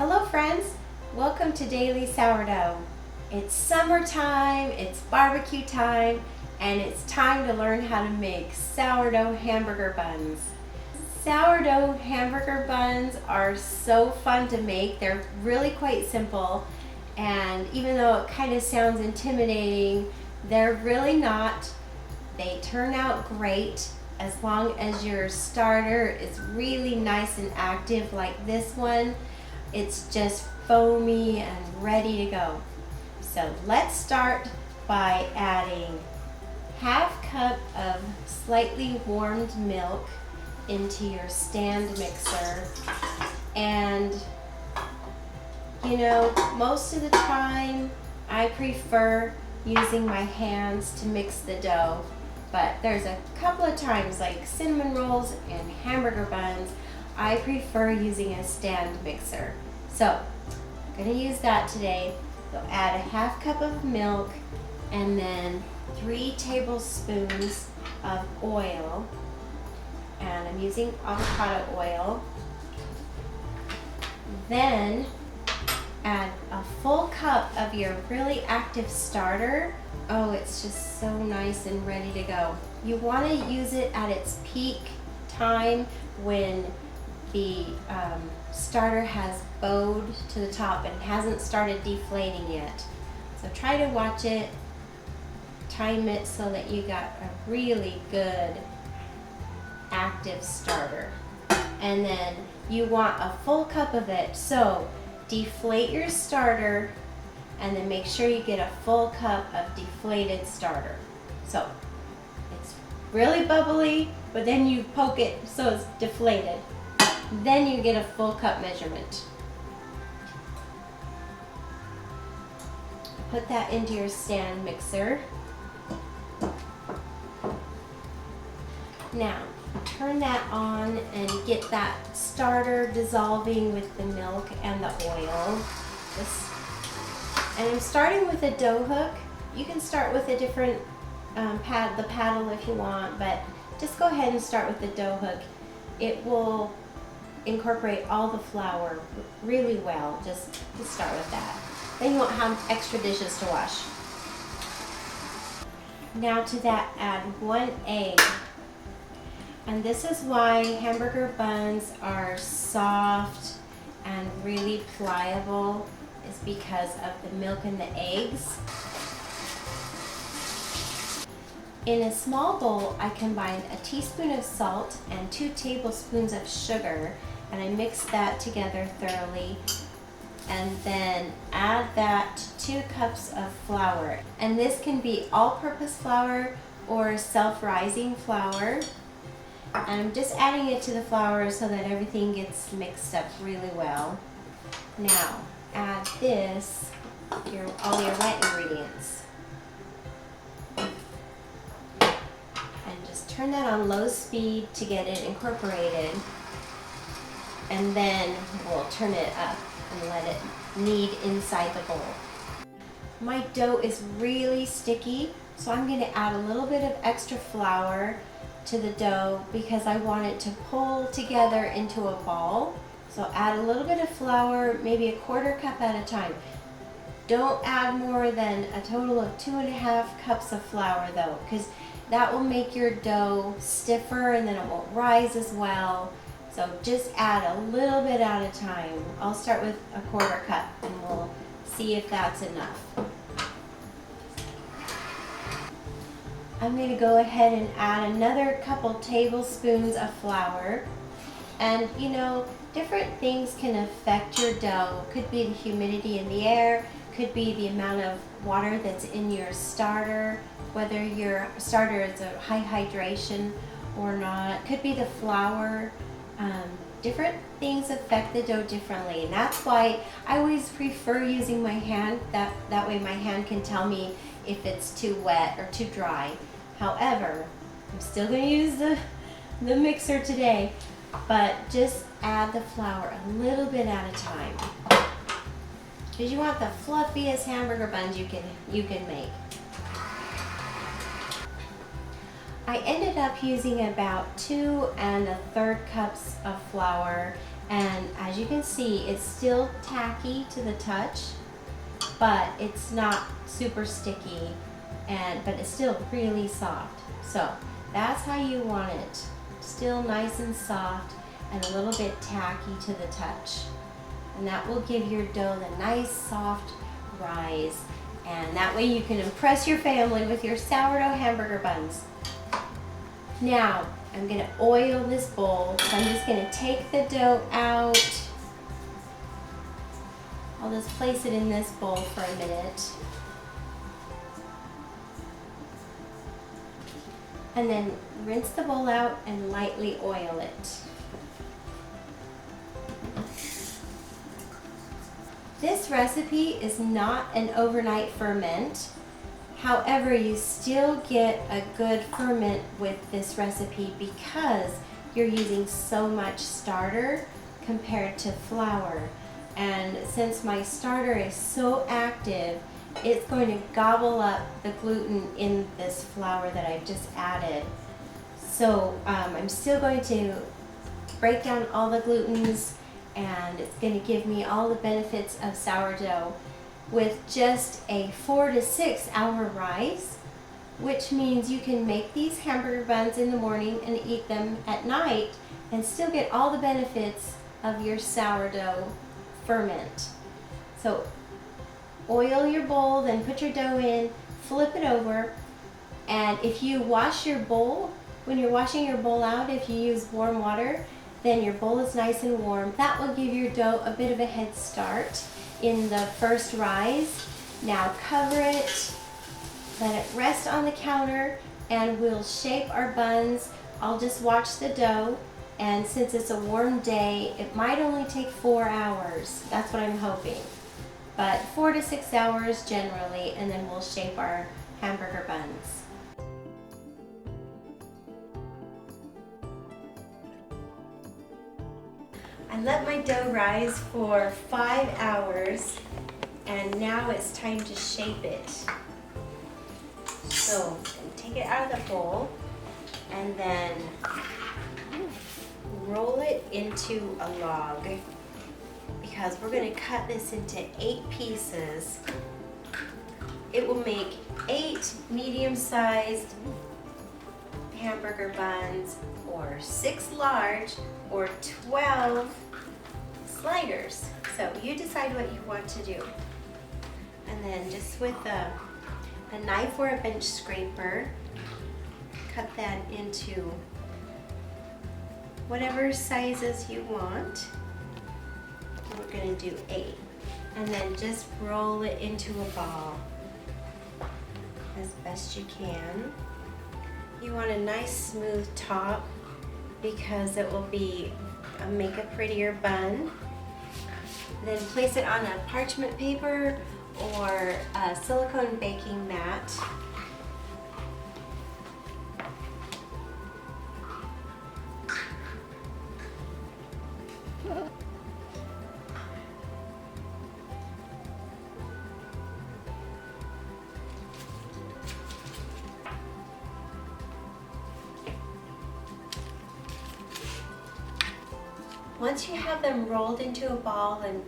Hello friends, welcome to Daily Sourdough. It's summertime, it's barbecue time, and it's time to learn how to make sourdough hamburger buns. Sourdough hamburger buns are so fun to make. They're really quite simple, and even though it kind of sounds intimidating, they're really not. They turn out great as long as your starter is really nice and active like this one. It's just foamy and ready to go. So let's start by adding half cup of slightly warmed milk into your stand mixer. And you know, most of the time I prefer using my hands to mix the dough, but there's a couple of times like cinnamon rolls and hamburger buns I prefer using a stand mixer. So I'm going to use that today. So add a half cup of milk and then 3 tablespoons of oil, and I'm using avocado oil. Then add a full cup of your really active starter. Oh, it's just so nice and ready to go. You want to use it at its peak time when the starter has bowed to the top and hasn't started deflating yet. So try to watch it, time it so that you got a really good active starter. And then you want a full cup of it, so deflate your starter and then make sure you get a full cup of deflated starter. So it's really bubbly, but then you poke it so it's deflated. Then you get a full cup measurement. Put that into your stand mixer. Now, turn that on and get that starter dissolving with the milk and the oil. And I'm starting with a dough hook. You can start with a different the paddle if you want, but just go ahead and start with the dough hook. It will incorporate all the flour really well. Just start with that. Then you won't have extra dishes to wash. Now to that add 1 egg. And this is why hamburger buns are soft and really pliable, is because of the milk and the eggs. In a small bowl, I combined a teaspoon of salt and 2 tablespoons of sugar, and I mixed that together thoroughly. And then add that 2 cups of flour. And this can be all-purpose flour or self-rising flour. And I'm just adding it to the flour so that everything gets mixed up really well. Now, add this, all your wet ingredients. And just turn that on low speed to get it incorporated. And then we'll turn it up and let it knead inside the bowl. My dough is really sticky, so I'm going to add a little bit of extra flour to the dough because I want it to pull together into a ball. So add a little bit of flour, maybe a 1/4 cup at a time. Don't add more than a total of 2.5 cups of flour though, because that will make your dough stiffer and then it won't rise as well. So just add a little bit at a time. I'll start with a 1/4 cup and we'll see if that's enough. I'm going to go ahead and add another couple tablespoons of flour. And you know, different things can affect your dough. Could be the humidity in the air, could be the amount of water that's in your starter, whether your starter is a high hydration or not. Could be the flour. Different things affect the dough differently, and that's why I always prefer using my hand. That way my hand can tell me if it's too wet or too dry. However, I'm still going to use the mixer today, but just add the flour a little bit at a time, because you want the fluffiest hamburger buns you can make. I ended up using about 2 1/3 cups of flour And as you can see, it's still tacky to the touch, but it's not super sticky, but it's still really soft. So that's how you want it. Still nice and soft and a little bit tacky to the touch. And that will give your dough the nice soft rise. And that way you can impress your family with your sourdough hamburger buns. Now, I'm going to oil this bowl. So I'm just going to take the dough out. I'll just place it in this bowl for a minute. And then rinse the bowl out and lightly oil it. This recipe is not an overnight ferment. However, you still get a good ferment with this recipe because you're using so much starter compared to flour. And since my starter is so active, it's going to gobble up the gluten in this flour that I've just added. So I'm still going to break down all the glutens, and it's going to give me all the benefits of sourdough with just a 4 to 6 hour rise, which means you can make these hamburger buns in the morning and eat them at night and still get all the benefits of your sourdough ferment. So oil your bowl, then put your dough in, flip it over, and if you wash your bowl, when you're washing your bowl out, if you use warm water, then your bowl is nice and warm. That will give your dough a bit of a head start in the first rise. Now cover it, let it rest on the counter, and we'll shape our buns. I'll just watch the dough, and since it's a warm day, it might only take 4 hours. That's what I'm hoping. But 4 to 6 hours generally, and then we'll shape our hamburger buns. I let my dough rise for 5 hours, and now it's time to shape it. So take it out of the bowl and then roll it into a log, because we're going to cut this into 8 pieces. It will make 8 medium-sized hamburger buns, or 6 large, or 12 sliders. So you decide what you want to do. And then just with a knife or a bench scraper, cut that into whatever sizes you want. We're going to do 8. And then just roll it into a ball as best you can. You want a nice smooth top because it will make a prettier bun. Then place it on a parchment paper or a silicone baking mat. Once you have them rolled into a ball and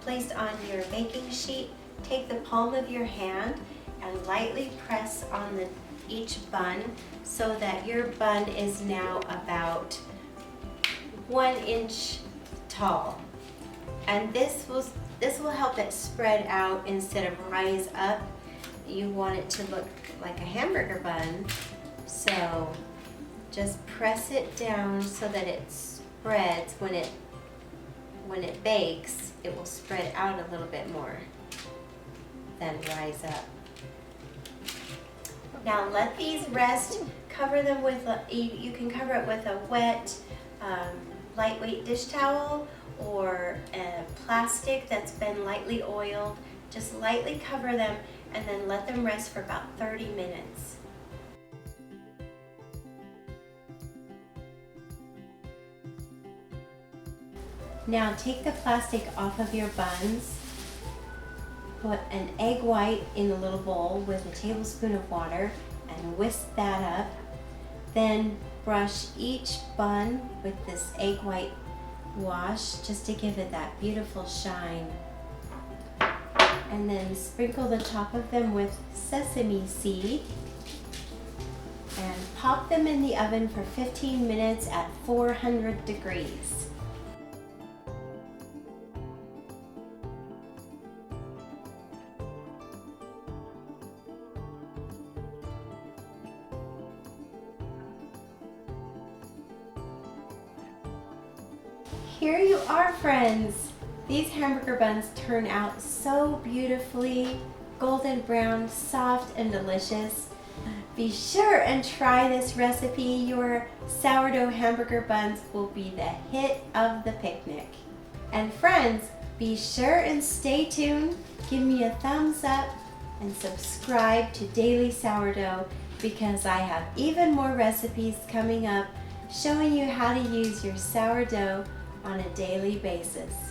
placed on your baking sheet, take the palm of your hand and lightly press on each bun so that your bun is now about 1 inch tall. And this will help it spread out instead of rise up. You want it to look like a hamburger bun, so just press it down so that it spreads. When it bakes, it will spread out a little bit more than rise up. Now let these rest. Cover them with you can cover it with a wet, lightweight dish towel or a plastic that's been lightly oiled. Just lightly cover them and then let them rest for about 30 minutes. Now take the plastic off of your buns, put an egg white in a little bowl with a tablespoon of water and whisk that up. Then brush each bun with this egg white wash just to give it that beautiful shine. And then sprinkle the top of them with sesame seed and pop them in the oven for 15 minutes at 400 degrees. Here you are, friends. These hamburger buns turn out so beautifully, golden brown, soft and delicious. Be sure and try this recipe. Your sourdough hamburger buns will be the hit of the picnic. And friends, be sure and stay tuned. Give me a thumbs up and subscribe to Daily Sourdough because I have even more recipes coming up showing you how to use your sourdough on a daily basis.